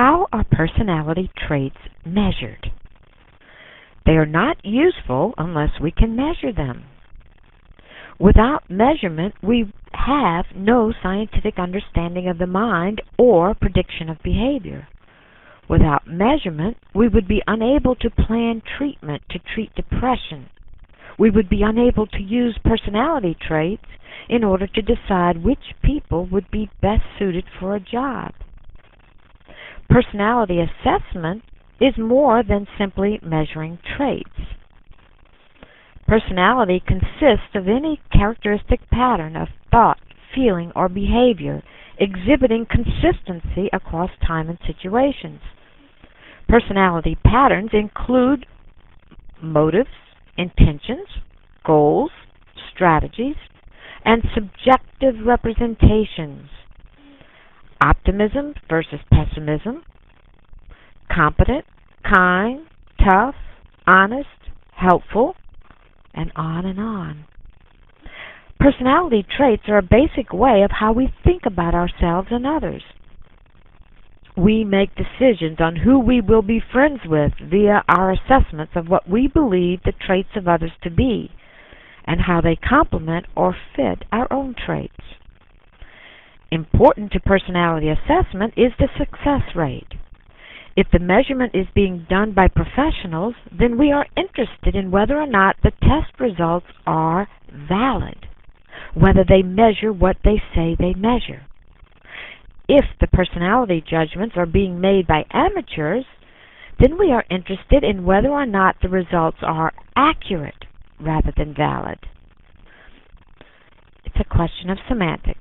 How are personality traits measured? They are not useful unless we can measure them. Without measurement, we have no scientific understanding of the mind or prediction of behavior. Without measurement, we would be unable to plan treatment to treat depression. We would be unable to use personality traits in order to decide which people would be best suited for a job. Personality assessment is more than simply measuring traits. Personality consists of any characteristic pattern of thought, feeling, or behavior exhibiting consistency across time and situations. Personality patterns include motives, intentions, goals, strategies, and subjective representations. Optimism versus pessimism, competent, kind, tough, honest, helpful, and on and on. Personality traits are a basic way of how we think about ourselves and others. We make decisions on who we will be friends with via our assessments of what we believe the traits of others to be and how they complement or fit our own traits. Important to personality assessment is the success rate. If the measurement is being done by professionals, then we are interested in whether or not the test results are valid, whether they measure what they say they measure. If the personality judgments are being made by amateurs, then we are interested in whether or not the results are accurate rather than valid. It's a question of semantics.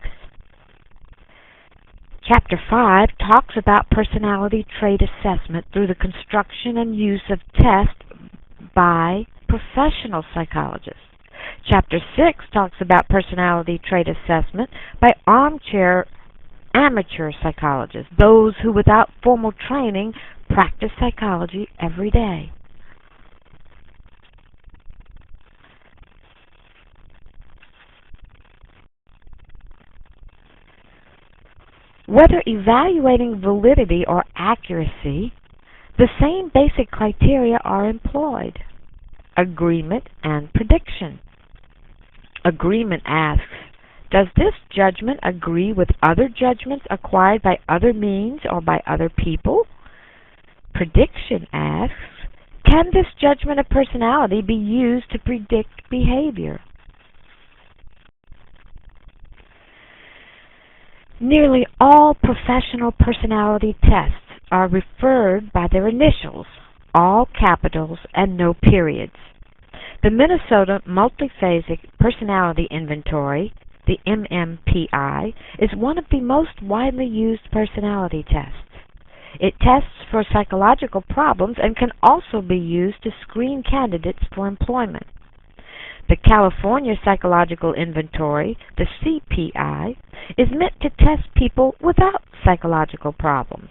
Chapter 5 talks about personality trait assessment through the construction and use of tests by professional psychologists. Chapter 6 talks about personality trait assessment by armchair amateur psychologists, those who without formal training practice psychology every day. Whether evaluating validity or accuracy, the same basic criteria are employed: agreement and prediction. Agreement asks, does this judgment agree with other judgments acquired by other means or by other people? Prediction asks, can this judgment of personality be used to predict behavior? Nearly all professional personality tests are referred by their initials, all capitals and no periods. The Minnesota Multiphasic Personality Inventory, the MMPI, is one of the most widely used personality tests. It tests for psychological problems and can also be used to screen candidates for employment. The California Psychological Inventory, the CPI, is meant to test people without psychological problems.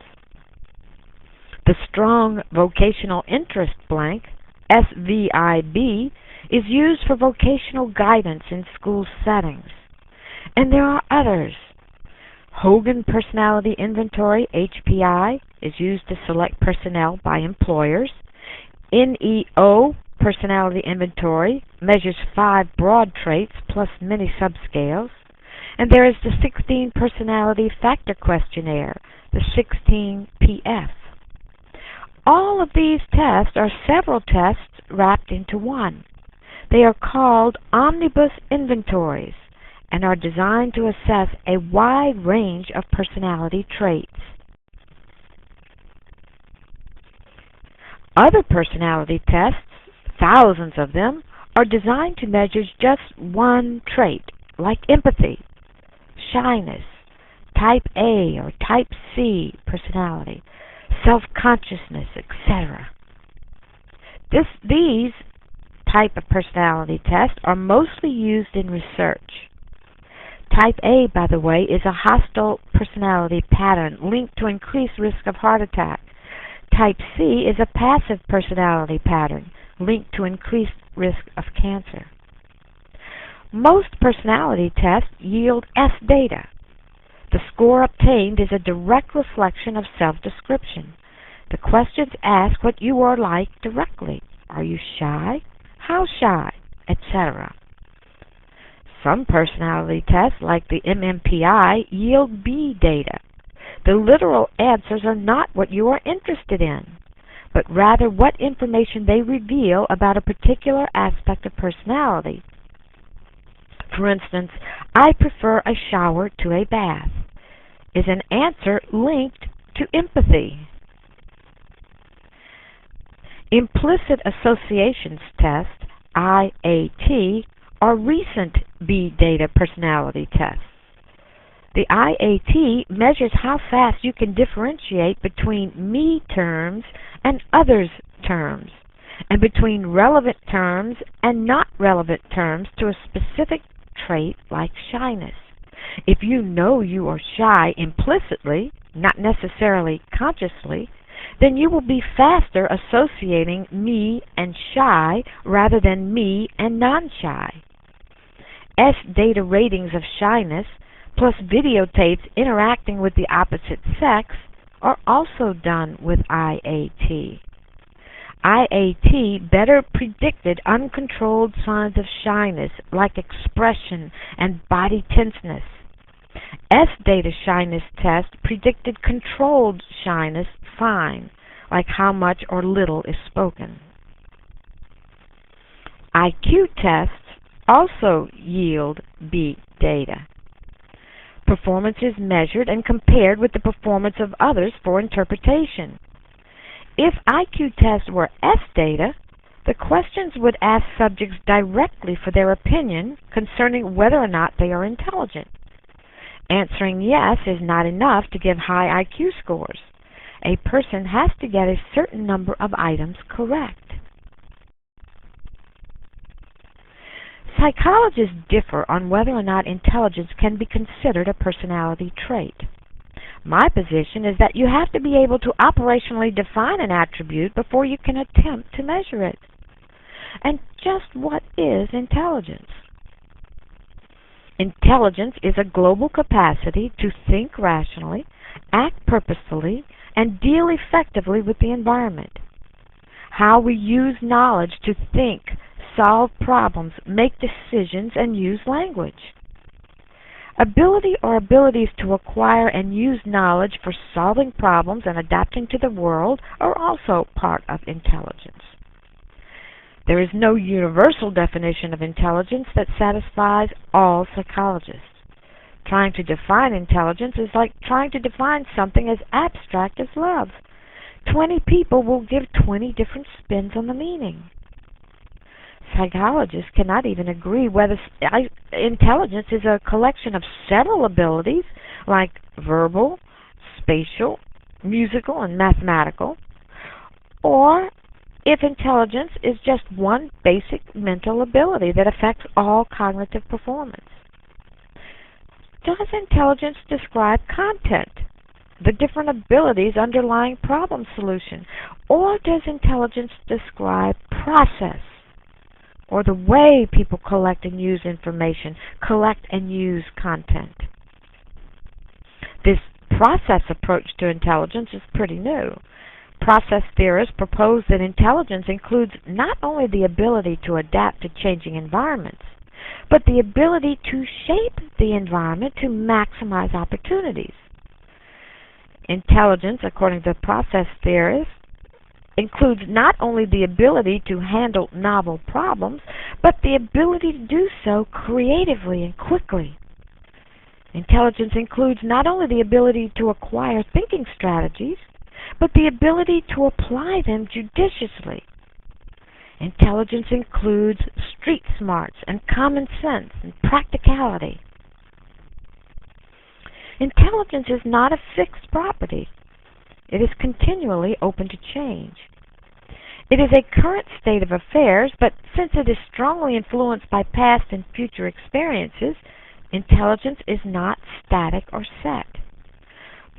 The Strong Vocational Interest Blank, SVIB, is used for vocational guidance in school settings. And there are others. Hogan Personality Inventory, HPI, is used to select personnel by employers. NEO Personality Inventory measures 5 broad traits plus many subscales. And there is the 16 Personality Factor Questionnaire, the 16PF. All of these tests are several tests wrapped into one. They are called omnibus inventories and are designed to assess a wide range of personality traits. Other personality tests, thousands of them, are designed to measure just one trait, like empathy, shyness, type A or type C personality, self-consciousness, etc. These type of personality tests are mostly used in research. Type A, by the way, is a hostile personality pattern linked to increased risk of heart attack. Type C is a passive personality pattern linked to increased risk of cancer. Most personality tests yield S data. The score obtained is a direct reflection of self-description. The questions ask what you are like directly. Are you shy? How shy? Etc. Some personality tests, like the MMPI, yield B data. The literal answers are not what you are interested in, but rather what information they reveal about a particular aspect of personality. For instance, I prefer a shower to a bath is an answer linked to empathy. Implicit associations test, IAT, are recent B data personality tests. The IAT measures how fast you can differentiate between me terms and others terms, and between relevant terms and not relevant terms to a specific trait like shyness. If you know you are shy implicitly, not necessarily consciously, then you will be faster associating me and shy rather than me and non-shy. S data ratings of shyness plus videotapes interacting with the opposite sex are also done with IAT. IAT better predicted uncontrolled signs of shyness like expression and body tenseness. S data shyness test predicted controlled shyness fine, like how much or little is spoken. IQ tests also yield B data. Performance is measured and compared with the performance of others for interpretation. If IQ tests were S data, the questions would ask subjects directly for their opinion concerning whether or not they are intelligent. Answering yes is not enough to give high IQ scores. A person has to get a certain number of items correct. Psychologists differ on whether or not intelligence can be considered a personality trait. My position is that you have to be able to operationally define an attribute before you can attempt to measure it. And just what is intelligence? Intelligence is a global capacity to think rationally, act purposefully, and deal effectively with the environment. How we use knowledge to think, solve problems, make decisions, and use language. Ability or abilities to acquire and use knowledge for solving problems and adapting to the world are also part of intelligence. There is no universal definition of intelligence that satisfies all psychologists. Trying to define intelligence is like trying to define something as abstract as love. 20 people will give 20 different spins on the meaning. Psychologists cannot even agree whether intelligence is a collection of several abilities like verbal, spatial, musical, and mathematical, or if intelligence is just one basic mental ability that affects all cognitive performance. Does intelligence describe content, the different abilities underlying problem solution, or does intelligence describe process, or the way people collect and use information, collect and use content? This process approach to intelligence is pretty new. Process theorists propose that intelligence includes not only the ability to adapt to changing environments, but the ability to shape the environment to maximize opportunities. Intelligence, according to process theorists, includes not only the ability to handle novel problems, but the ability to do so creatively and quickly. Intelligence includes not only the ability to acquire thinking strategies, but the ability to apply them judiciously. Intelligence includes street smarts and common sense and practicality. Intelligence is not a fixed property. It is continually open to change. It is a current state of affairs, but since it is strongly influenced by past and future experiences, intelligence is not static or set.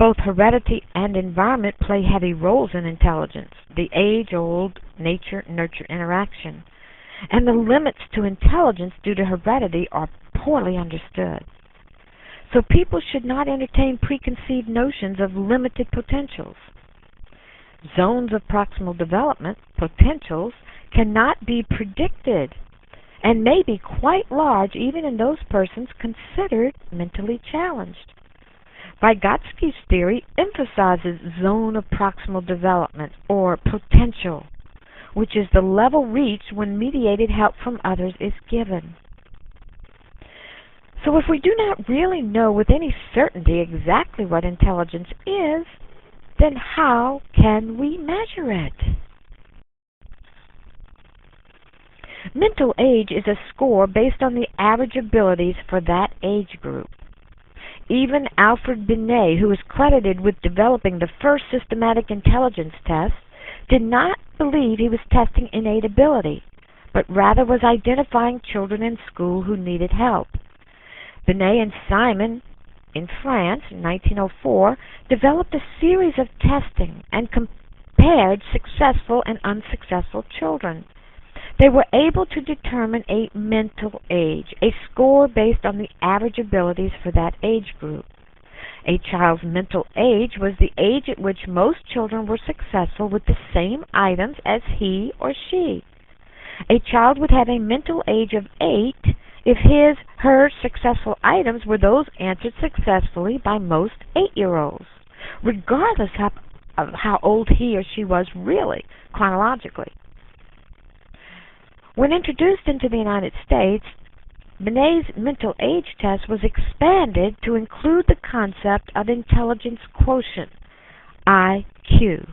Both heredity and environment play heavy roles in intelligence, the age-old nature-nurture interaction, and the limits to intelligence due to heredity are poorly understood. So people should not entertain preconceived notions of limited potentials. Zones of proximal development, potentials, cannot be predicted and may be quite large even in those persons considered mentally challenged. Vygotsky's theory emphasizes zone of proximal development, or potential, which is the level reached when mediated help from others is given. So if we do not really know with any certainty exactly what intelligence is, then how can we measure it? Mental age is a score based on the average abilities for that age group. Even Alfred Binet, who is credited with developing the first systematic intelligence test, did not believe he was testing innate ability, but rather was identifying children in school who needed help. Binet and Simon, in France, in 1904, developed a series of testing and compared successful and unsuccessful children. They were able to determine a mental age, a score based on the average abilities for that age group. A child's mental age was the age at which most children were successful with the same items as he or she. A child would have a mental age of 8 if his/her successful items were those answered successfully by most 8-year-olds, regardless of how old he or she was really, chronologically. When introduced into the United States, Binet's mental age test was expanded to include the concept of intelligence quotient, IQ.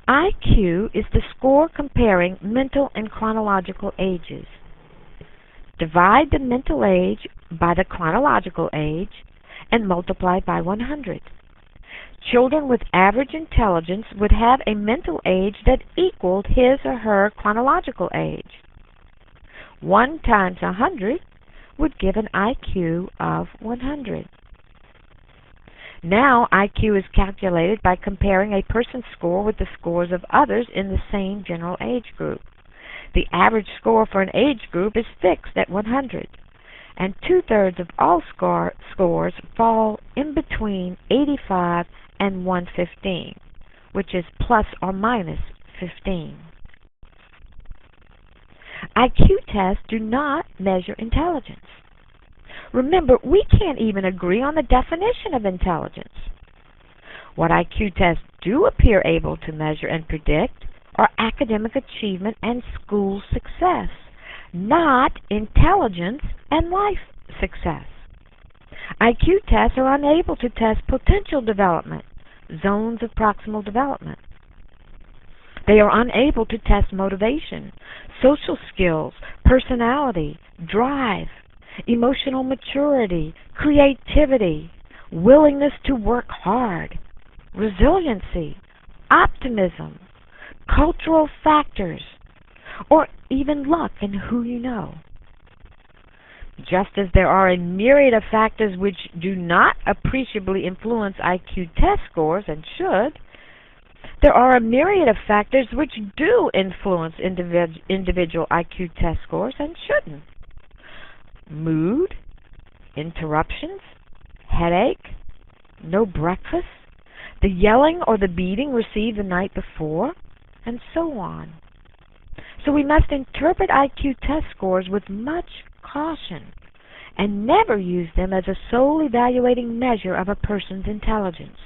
IQ is the score comparing mental and chronological ages. Divide the mental age by the chronological age and multiply by 100. Children with average intelligence would have a mental age that equaled his or her chronological age. 1 times 100 would give an IQ of 100. Now, IQ is calculated by comparing a person's score with the scores of others in the same general age group. The average score for an age group is fixed at 100, and 2/3 of all scores fall in between 85 and 115, which is plus or minus 15. IQ tests do not measure intelligence. Remember, we can't even agree on the definition of intelligence. What IQ tests do appear able to measure and predict are academic achievement and school success, not intelligence and life success. IQ tests are unable to test potential development, zones of proximal development. They are unable to test motivation, social skills, personality, drive, emotional maturity, creativity, willingness to work hard, resiliency, optimism, cultural factors, or even luck and who you know. Just as there are a myriad of factors which do not appreciably influence IQ test scores and should, there are a myriad of factors which do influence individual IQ test scores and shouldn't. Mood, interruptions, headache, no breakfast, the yelling or the beating received the night before, and so on. So we must interpret IQ test scores with much caution and never use them as a sole evaluating measure of a person's intelligence.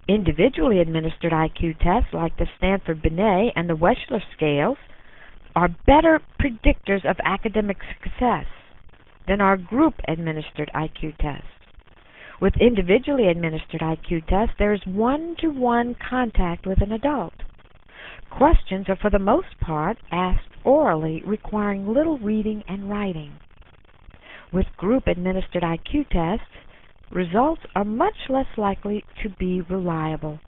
Individually administered IQ tests like the Stanford-Binet and the Wechsler scales are better predictors of academic success than our group-administered IQ tests. With individually administered IQ tests, there is one-to-one contact with an adult. Questions are for the most part asked orally, requiring little reading and writing. With group-administered IQ tests, results are much less likely to be reliable.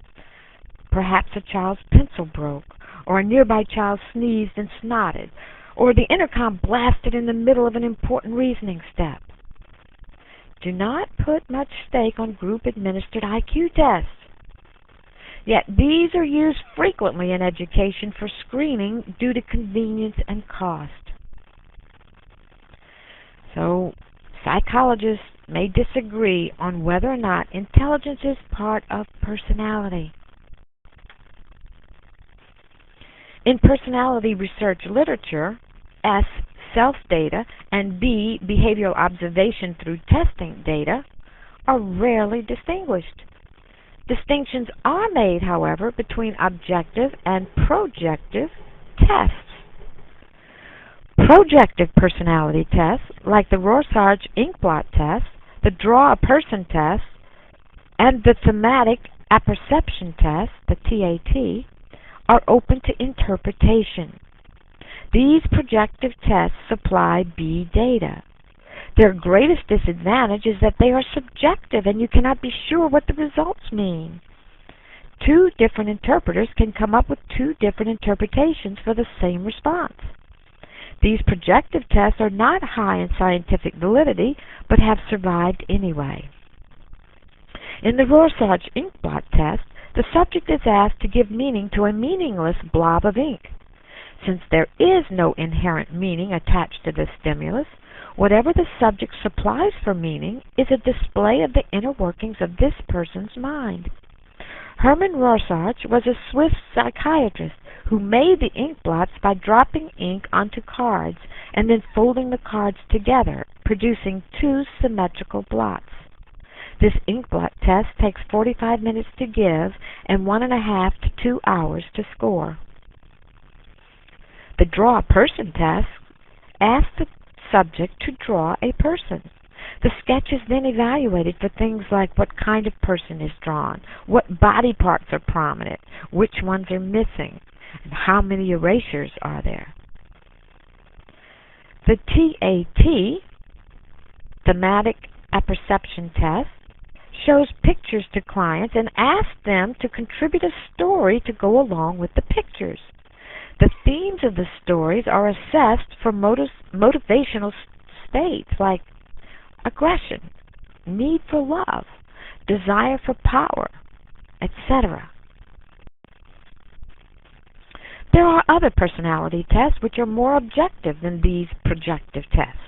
Perhaps a child's pencil broke, or a nearby child sneezed and snotted, or the intercom blasted in the middle of an important reasoning step. Do not put much stake on group-administered IQ tests. Yet these are used frequently in education for screening due to convenience and cost. So psychologists may disagree on whether or not intelligence is part of personality. In personality research literature, S, self-data, and B, behavioral observation through testing data, are rarely distinguished. Distinctions are made, however, between objective and projective tests. Projective personality tests, like the Rorschach Inkblot test, the Draw a Person test, and the Thematic Apperception test, the TAT, are open to interpretation. These projective tests supply B data. Their greatest disadvantage is that they are subjective and you cannot be sure what the results mean. Two different interpreters can come up with two different interpretations for the same response. These projective tests are not high in scientific validity, but have survived anyway. In the Rorschach Inkblot test, the subject is asked to give meaning to a meaningless blob of ink. Since there is no inherent meaning attached to the stimulus, whatever the subject supplies for meaning is a display of the inner workings of this person's mind. Hermann Rorschach was a Swiss psychiatrist who made the ink blots by dropping ink onto cards and then folding the cards together, producing two symmetrical blots. This inkblot test takes 45 minutes to give and 1.5 to 2 hours to score. The Draw a Person test asks the subject to draw a person. The sketch is then evaluated for things like what kind of person is drawn, what body parts are prominent, which ones are missing, and how many erasures are there. The TAT, Thematic Apperception test, shows pictures to clients and asks them to contribute a story to go along with the pictures. The themes of the stories are assessed for motivational states like aggression, need for love, desire for power, etc. There are other personality tests which are more objective than these projective tests.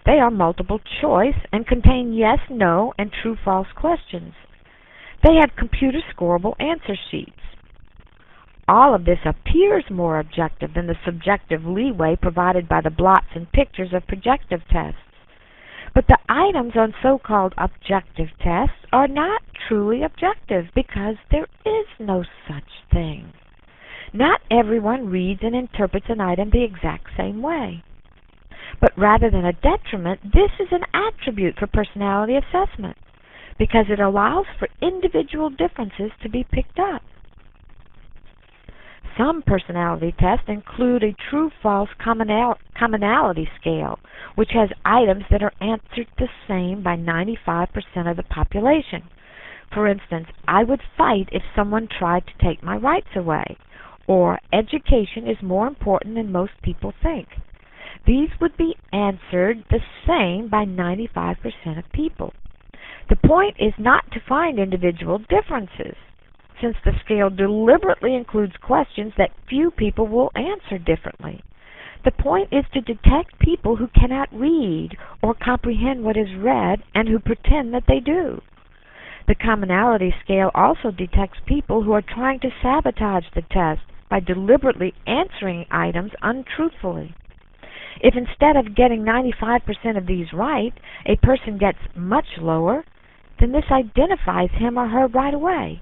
They are multiple choice and contain yes, no, and true-false questions. They have computer scorable answer sheets. All of this appears more objective than the subjective leeway provided by the blots and pictures of projective tests. But the items on so-called objective tests are not truly objective because there is no such thing. Not everyone reads and interprets an item the exact same way. But rather than a detriment, this is an attribute for personality assessment because it allows for individual differences to be picked up. Some personality tests include a true-false commonality scale, which has items that are answered the same by 95% of the population. For instance, I would fight if someone tried to take my rights away, or education is more important than most people think. These would be answered the same by 95% of people. The point is not to find individual differences, since the scale deliberately includes questions that few people will answer differently. The point is to detect people who cannot read or comprehend what is read and who pretend that they do. The commonality scale also detects people who are trying to sabotage the test by deliberately answering items untruthfully. If instead of getting 95% of these right, a person gets much lower, then this identifies him or her right away.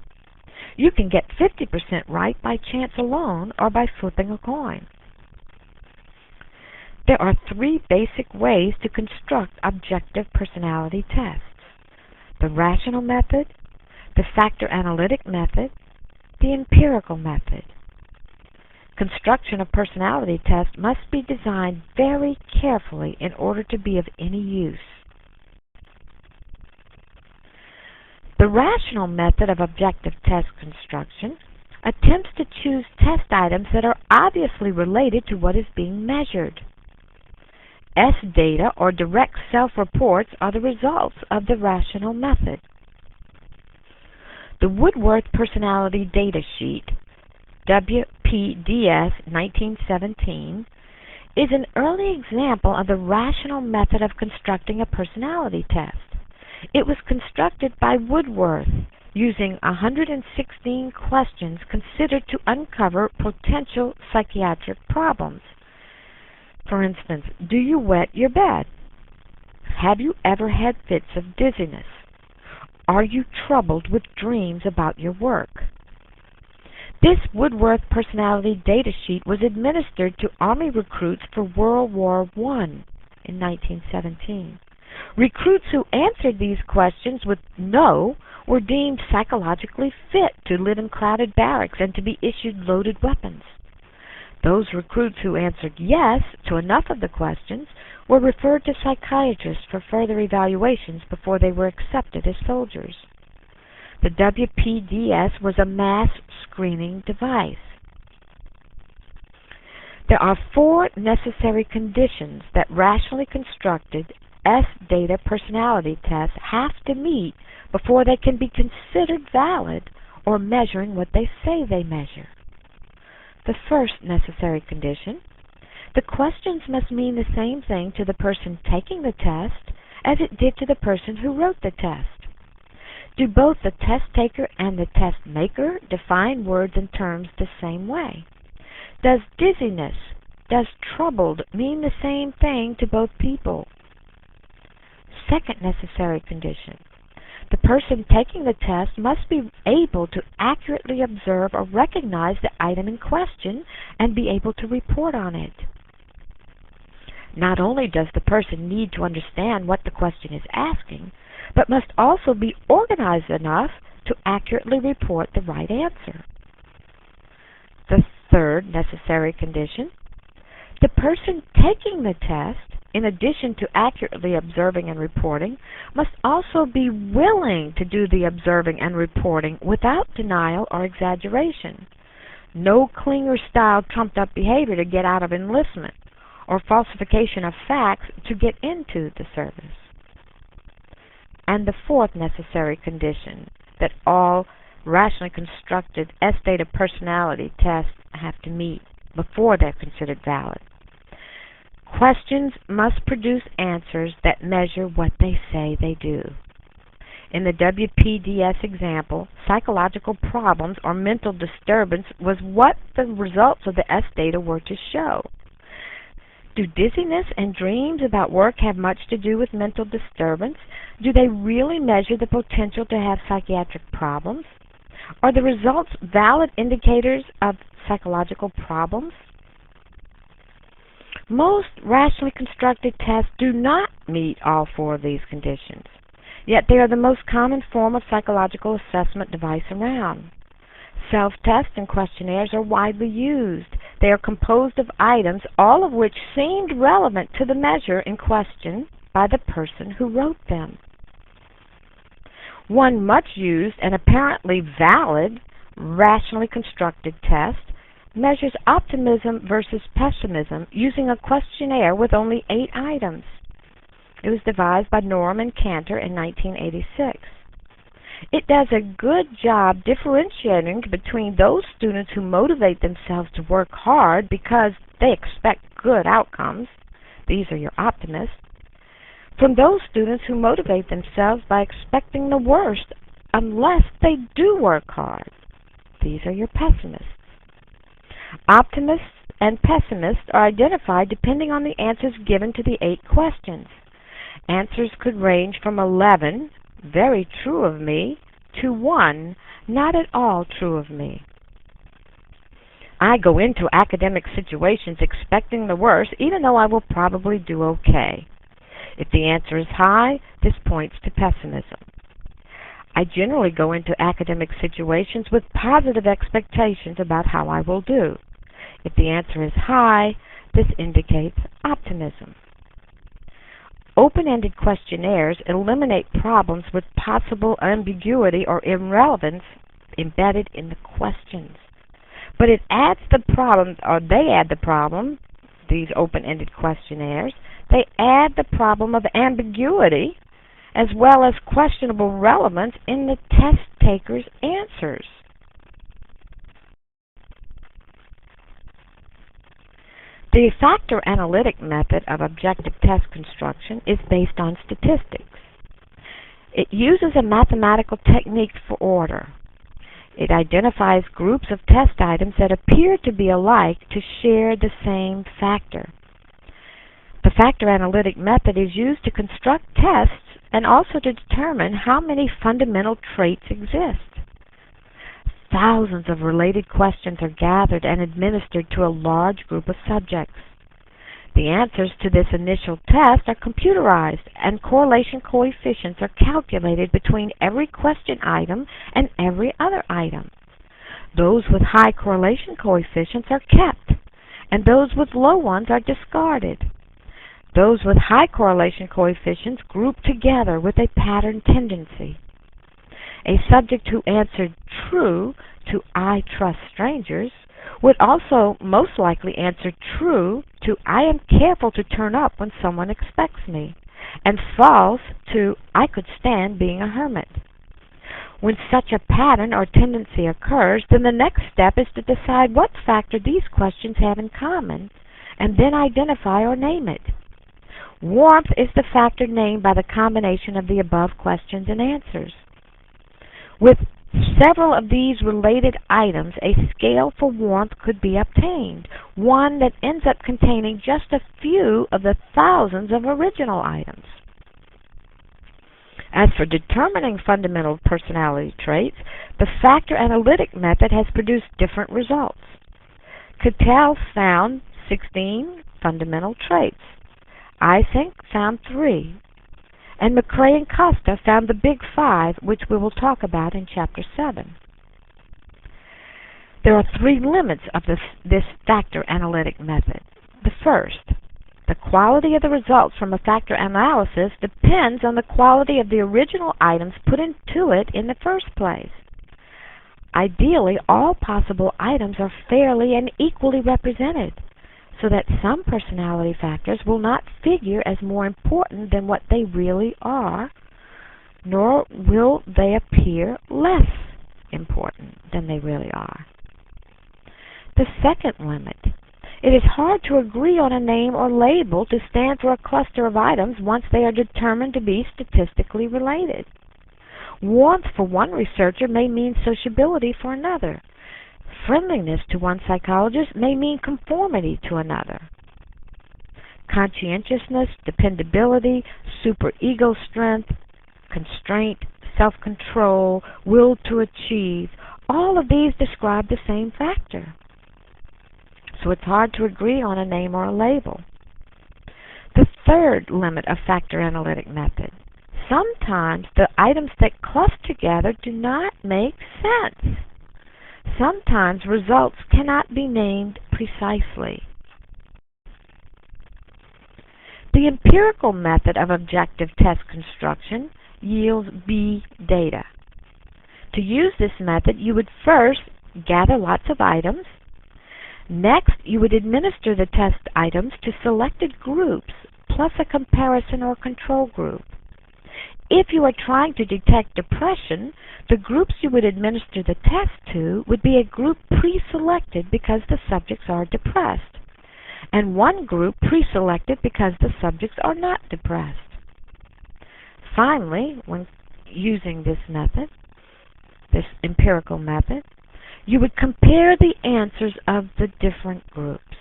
You can get 50% right by chance alone or by flipping a coin. There are three basic ways to construct objective personality tests: the rational method, the factor analytic method, the empirical method. Construction of personality tests must be designed very carefully in order to be of any use. The rational method of objective test construction attempts to choose test items that are obviously related to what is being measured. S data, or direct self-reports, are the results of the rational method. The Woodworth Personality Data Sheet, WPDS 1917, is an early example of the rational method of constructing a personality test. It was constructed by Woodworth using 116 questions considered to uncover potential psychiatric problems. For instance, do you wet your bed? Have you ever had fits of dizziness? Are you troubled with dreams about your work? This Woodworth personality data sheet was administered to Army recruits for World War I in 1917. Recruits who answered these questions with no were deemed psychologically fit to live in crowded barracks and to be issued loaded weapons. Those recruits who answered yes to enough of the questions were referred to psychiatrists for further evaluations before they were accepted as soldiers. The WPDS was a mass screening device. There are 4 necessary conditions that rationally constructed S-data personality tests have to meet before they can be considered valid or measuring what they say they measure. The first necessary condition: the questions must mean the same thing to the person taking the test as it did to the person who wrote the test. Do both the test taker and the test maker define words and terms the same way? Does dizziness, does troubled mean the same thing to both people? Second necessary condition: the person taking the test must be able to accurately observe or recognize the item in question and be able to report on it. Not only does the person need to understand what the question is asking, but must also be organized enough to accurately report the right answer. The third necessary condition: the person taking the test, in addition to accurately observing and reporting, must also be willing to do the observing and reporting without denial or exaggeration. No Klinger-style trumped-up behavior to get out of enlistment, or falsification of facts to get into the service. And the fourth necessary condition that all rationally constructed S-data personality tests have to meet before they're considered valid: questions must produce answers that measure what they say they do. In the WPDS example, psychological problems or mental disturbance was what the results of the S-data were to show. Do dizziness and dreams about work have much to do with mental disturbance? Do they really measure the potential to have psychiatric problems? Are the results valid indicators of psychological problems? Most rationally constructed tests do not meet all 4 of these conditions, yet they are the most common form of psychological assessment device around. Self-tests and questionnaires are widely used. They are composed of items, all of which seemed relevant to the measure in question by the person who wrote them. One much used and apparently valid rationally constructed test measures optimism versus pessimism using a questionnaire with only 8 items. It was devised by Norm and Cantor in 1986. It does a good job differentiating between those students who motivate themselves to work hard because they expect good outcomes, these are your optimists, from those students who motivate themselves by expecting the worst unless they do work hard, these are your pessimists. Optimists and pessimists are identified depending on the answers given to the 8 questions. Answers could range from 11, very true of me, to 1, not at all true of me. I go into academic situations expecting the worst, even though I will probably do okay. If the answer is high, this points to pessimism. I generally go into academic situations with positive expectations about how I will do. If the answer is high, this indicates optimism. Open-ended questionnaires eliminate problems with possible ambiguity or irrelevance embedded in the questions. But it adds the problem, or they add the problem, these open-ended questionnaires, they add the problem of ambiguity as well as questionable relevance in the test taker's answers. The factor analytic method of objective test construction is based on statistics. It uses a mathematical technique for order. It identifies groups of test items that appear to be alike to share the same factor. The factor analytic method is used to construct tests and also to determine how many fundamental traits exist. Thousands of related questions are gathered and administered to a large group of subjects. The answers to this initial test are computerized, and correlation coefficients are calculated between every question item and every other item. Those with high correlation coefficients are kept, and those with low ones are discarded. Those with high correlation coefficients group together with a pattern tendency. A subject who answered true to "I trust strangers" would also most likely answer true to "I am careful to turn up when someone expects me," and false to "I could stand being a hermit." When such a pattern or tendency occurs, then the next step is to decide what factor these questions have in common, and then identify or name it. Warmth is the factor named by the combination of the above questions and answers. With several of these related items, a scale for warmth could be obtained, one that ends up containing just a few of the thousands of original items. As for determining fundamental personality traits, the factor analytic method has produced different results. Cattell found 16 fundamental traits. PSYC found 3. And McCrae and Costa found the big 5, which we will talk about in Chapter 7. There are 3 limits of this factor analytic method. The first, the quality of the results from a factor analysis depends on the quality of the original items put into it in the first place. Ideally, all possible items are fairly and equally represented, so that some personality factors will not figure as more important than what they really are, nor will they appear less important than they really are. The second limit. It is hard to agree on a name or label to stand for a cluster of items once they are determined to be statistically related. Warmth for one researcher may mean sociability for another. Friendliness to one psychologist may mean conformity to another. Conscientiousness, dependability, superego strength, constraint, self-control, will to achieve, all of these describe the same factor. So it's hard to agree on a name or a label. The third limit of factor analytic method. Sometimes the items that cluster together do not make sense. Sometimes results cannot be named precisely. The empirical method of objective test construction yields B data. To use this method, you would first gather lots of items. Next, you would administer the test items to selected groups, plus a comparison or control group. If you are trying to detect depression, the groups you would administer the test to would be a group pre-selected because the subjects are depressed, and one group pre-selected because the subjects are not depressed. Finally, when using this method, this empirical method, you would compare the answers of the different groups.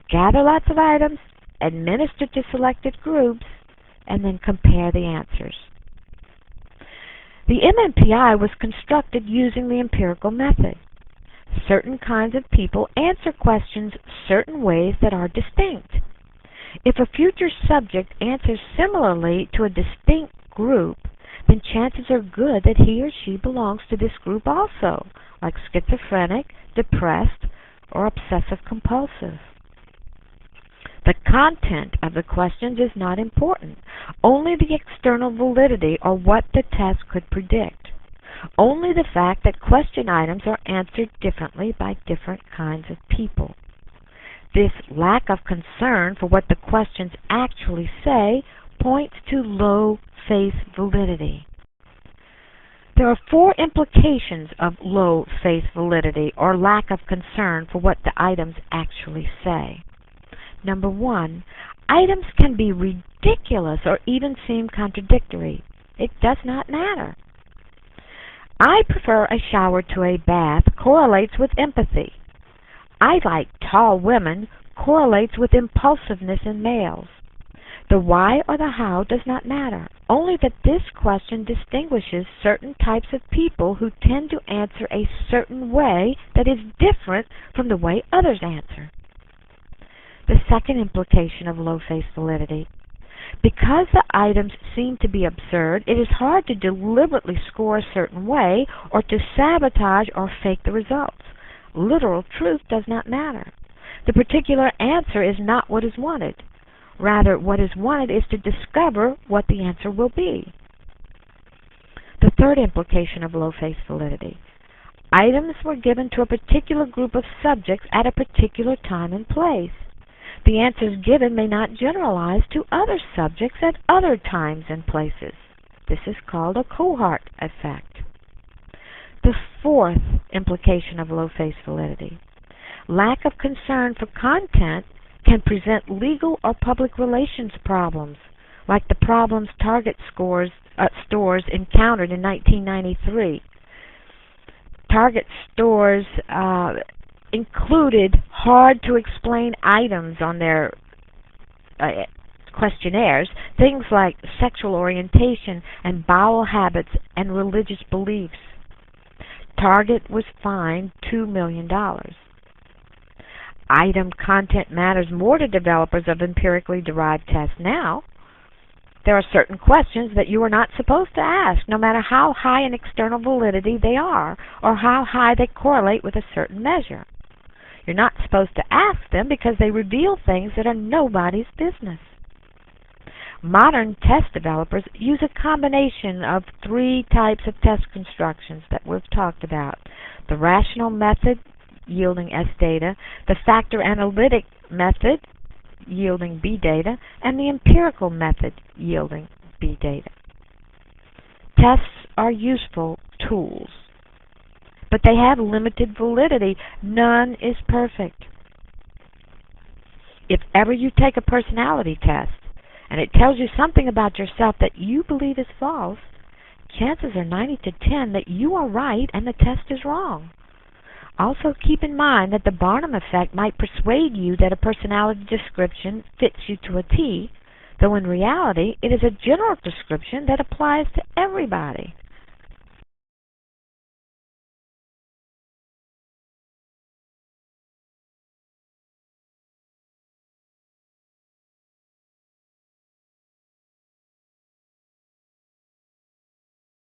Gather lots of items, administer to selected groups, and then compare the answers. The MMPI was constructed using the empirical method. Certain kinds of people answer questions certain ways that are distinct. If a future subject answers similarly to a distinct group, then chances are good that he or she belongs to this group also, like schizophrenic, depressed, or obsessive-compulsive. The content of the questions is not important, only the external validity or what the test could predict. Only the fact that question items are answered differently by different kinds of people. This lack of concern for what the questions actually say points to low face validity. There are four implications of low faith validity or lack of concern for what the items actually say. Number one, items can be ridiculous or even seem contradictory. It does not matter. I prefer a shower to a bath correlates with empathy. I like tall women correlates with impulsiveness in males. The why or the how does not matter, only that this question distinguishes certain types of people who tend to answer a certain way that is different from the way others answer. The second implication of low faith validity. Because the items seem to be absurd, it is hard to deliberately score a certain way or to sabotage or fake the results. Literal truth does not matter. The particular answer is not what is wanted. Rather, what is wanted is to discover what the answer will be. The third implication of low faith validity. Items were given to a particular group of subjects at a particular time and place. The answers given may not generalize to other subjects at other times and places. This is called a cohort effect. The fourth implication of low faith validity. Lack of concern for content can present legal or public relations problems, like the problems Target stores encountered in 1993. Target stores included hard-to-explain items on their questionnaires, things like sexual orientation and bowel habits and religious beliefs. Target was fined $2 million. Item content matters more to developers of empirically derived tests now. There are certain questions that you are not supposed to ask, no matter how high in external validity they are, or how high they correlate with a certain measure. You're not supposed to ask them because they reveal things that are nobody's business. Modern test developers use a combination of three types of test constructions that we've talked about. The rational method, yielding S data, the factor analytic method, yielding B data, and the empirical method, yielding B data. Tests are useful tools, but they have limited validity. None is perfect. If ever you take a personality test and it tells you something about yourself that you believe is false, chances are 90 to 10 that you are right and the test is wrong. Also keep in mind that the Barnum effect might persuade you that a personality description fits you to a T, though in reality it is a general description that applies to everybody.